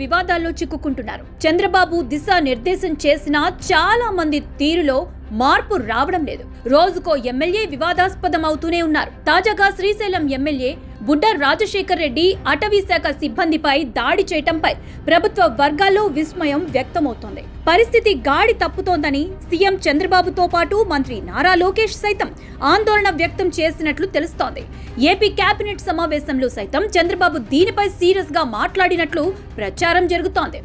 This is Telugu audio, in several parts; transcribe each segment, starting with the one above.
వివాదాల్లో చిక్కుకుంటున్నారు. చంద్రబాబు దిశా నిర్దేశం చేసినా చాలా మంది తీరులో మార్పు రావడం లేదు. రోజుకో ఎమ్మెల్యే వివాదాస్పదం అవుతూనే ఉన్నారు. తాజాగా శ్రీశైలం ఎమ్మెల్యే బుడ్డ రాజశేఖర్ రెడ్డి అటవీ శాఖ సిబ్బందిపై దాడి చేయటంపై ప్రభుత్వ వర్గాల్లో విస్మయం వ్యక్తమవుతోంది. పరిస్థితి గాడి తప్పుతోందని సీఎం చంద్రబాబుతో పాటు మంత్రి నారా లోకేష్ సైతం ఆందోళన వ్యక్తం చేసినట్లు తెలుస్తోంది. ఏపీ కేబినెట్ సమావేశంలో సైతం చంద్రబాబు దీనిపై సీరియస్ గా మాట్లాడినట్లు ప్రచారం జరుగుతోంది.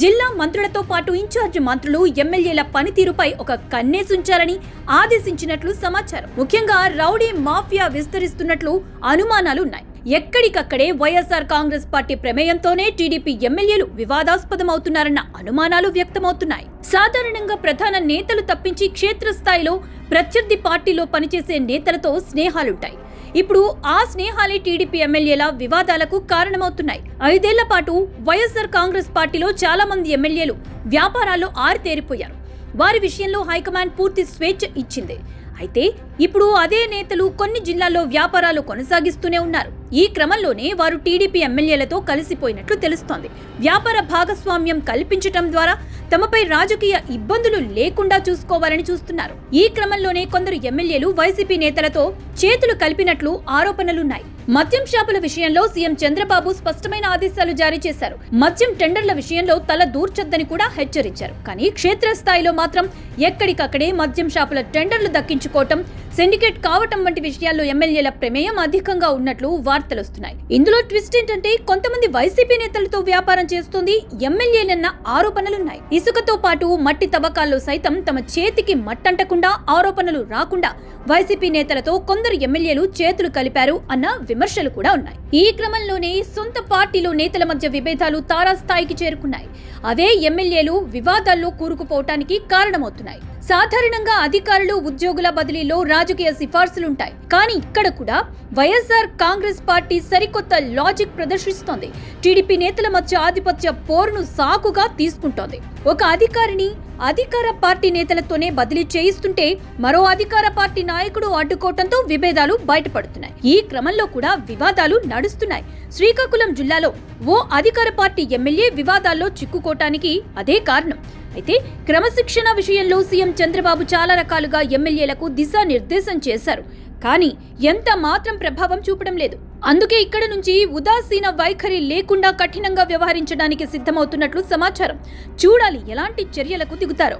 జిల్లా మంత్రులతో పాటు ఇన్ఛార్జ్ మంత్రులు ఎమ్మెల్యేల పనితీరుపై ఒక కన్నేసుంచాలని ఆదేశించినట్లు సమాచారం. ముఖ్యంగా రౌడీ మాఫియా విస్తరిస్తున్నట్లు అనుమానాలు ఉన్నాయి. ఎక్కడికక్కడే వైఎస్ఆర్ కాంగ్రెస్ పార్టీ ప్రమేయంతోనే టీడీపీ ఎమ్మెల్యేలు వివాదాస్పదమవుతున్నారన్న అనుమానాలు వ్యక్తమవుతున్నాయి. సాధారణంగా ప్రధాన నేతలు తప్పించి క్షేత్రస్థాయిలో ప్రత్యర్థి పార్టీలో పనిచేసే నేతలతో స్నేహాలుంటాయి. ఇప్పుడు ఆ స్నేహాలే టీడీపీ ఎమ్మెల్యేల వివాదాలకు కారణమవుతున్నాయి. 5 ఏళ్ల పాటు వైఎస్ఆర్ కాంగ్రెస్ పార్టీలో చాలా మంది ఎమ్మెల్యేలు వ్యాపారాల్లో ఆరితేరిపోయారు. వారి విషయంలో హైకమాండ్ పూర్తి స్వేచ్ఛ ఇచ్చింది. అయితే ఇప్పుడు అదే నేతలు కొన్ని జిల్లాల్లో వ్యాపారాలు కొనసాగిస్తూనే ఉన్నారు. ఈ క్రమంలోనే వారు టీడీపీ ఎమ్మెల్యేలతో కలిసిపోయినట్లు తెలుస్తోంది. వ్యాపార భాగస్వామ్యం కల్పించటం ద్వారా తమపై రాజకీయ ఇబ్బందులు లేకుండా చూసుకోవాలని చూస్తున్నారు. ఈ క్రమంలోనే కొందరు ఎమ్మెల్యేలు వైసీపీ నేతలతో చేతులు కలిపినట్లు ఆరోపణలున్నాయి. మద్యం షాపుల విషయంలో సీఎం చంద్రబాబు స్పష్టమైన ఆదేశాలు జారీ చేశారు. మద్యం టెండర్ల విషయంలో తల దూర్చొద్దని కూడా హెచ్చరించారు. కానీ క్షేత్రస్థాయిలో మాత్రం ఎక్కడికక్కడే మద్యం షాపుల టెండర్లు దక్కించుకోవటం, సిండికేట్ కావటం వంటి విషయాల్లో ఎమ్మెల్యేల ప్రమేయం అధికంగా ఉన్నట్లు వార్తలు వస్తున్నాయి. ఇందులో ట్విస్ట్ ఏంటంటే కొంతమంది వైసీపీ నేతలతో వ్యాపారం చేస్తోంది ఎమ్మెల్యేలన్న ఆరోపణలున్నాయి. ఇసుకతో పాటు మట్టి తవ్వకాల్లో సైతం తమ చేతికి మట్టంటకుండా ఆరోపణలు రాకుండా వైసీపీ నేతలతో కొందరు ఎమ్మెల్యేలు చేతులు కలిపారు అన్న విమర్శలు కూడా ఉన్నాయి. ఈ క్రమంలోనే సొంత పార్టీలో నేతల మధ్య విభేదాలు తారాస్థాయికి చేరుకున్నాయి. అవే ఎమ్మెల్యేలు వివాదాల్లో కూరుకుపోవటానికి కారణమవుతున్నాయి. సాధారణంగా అధికారులు, ఉద్యోగుల బదిలీలో రాజకీయ సిఫార్సులుంటాయి. కానీ ఇక్కడ కూడా వైఎస్ఆర్ కాంగ్రెస్ పార్టీ సరికొత్త లాజిక్ ప్రదర్శిస్తోంది. టీడీపీ నేతల మధ్య ఆధిపత్య పోరును సాకుగా తీసుకుంటోంది. ఒక అధికారిని అధికార పార్టీ నేతలతోనే బదిలీ చేయిస్తుంటే మరో అధికార పార్టీ నాయకుడు అడ్డుకోవడంతో విభేదాలు బయటపడుతున్నాయి. ఈ క్రమంలో కూడా వివాదాలు నడుస్తున్నాయి. శ్రీకాకుళం జిల్లాలో ఓ అధికార పార్టీ ఎమ్మెల్యే వివాదాల్లో చిక్కుకోవటానికి అదే కారణం. అయితే క్రమశిక్షణ విషయంలో సీఎం చంద్రబాబు చాలా రకాలుగా ఎమ్మెల్యేలకు దిశానిర్దేశం చేశారు. కానీ ఎంత మాత్రం ప్రభావం చూపడం లేదు. అందుకే ఇక్కడ నుంచి ఉదాసీన వైఖరి లేకుండా కఠినంగా వ్యవహరించడానికి సిద్ధమవుతున్నట్లు సమాచారం. చూడాలి ఎలాంటి చర్యలకు దిగుతారో.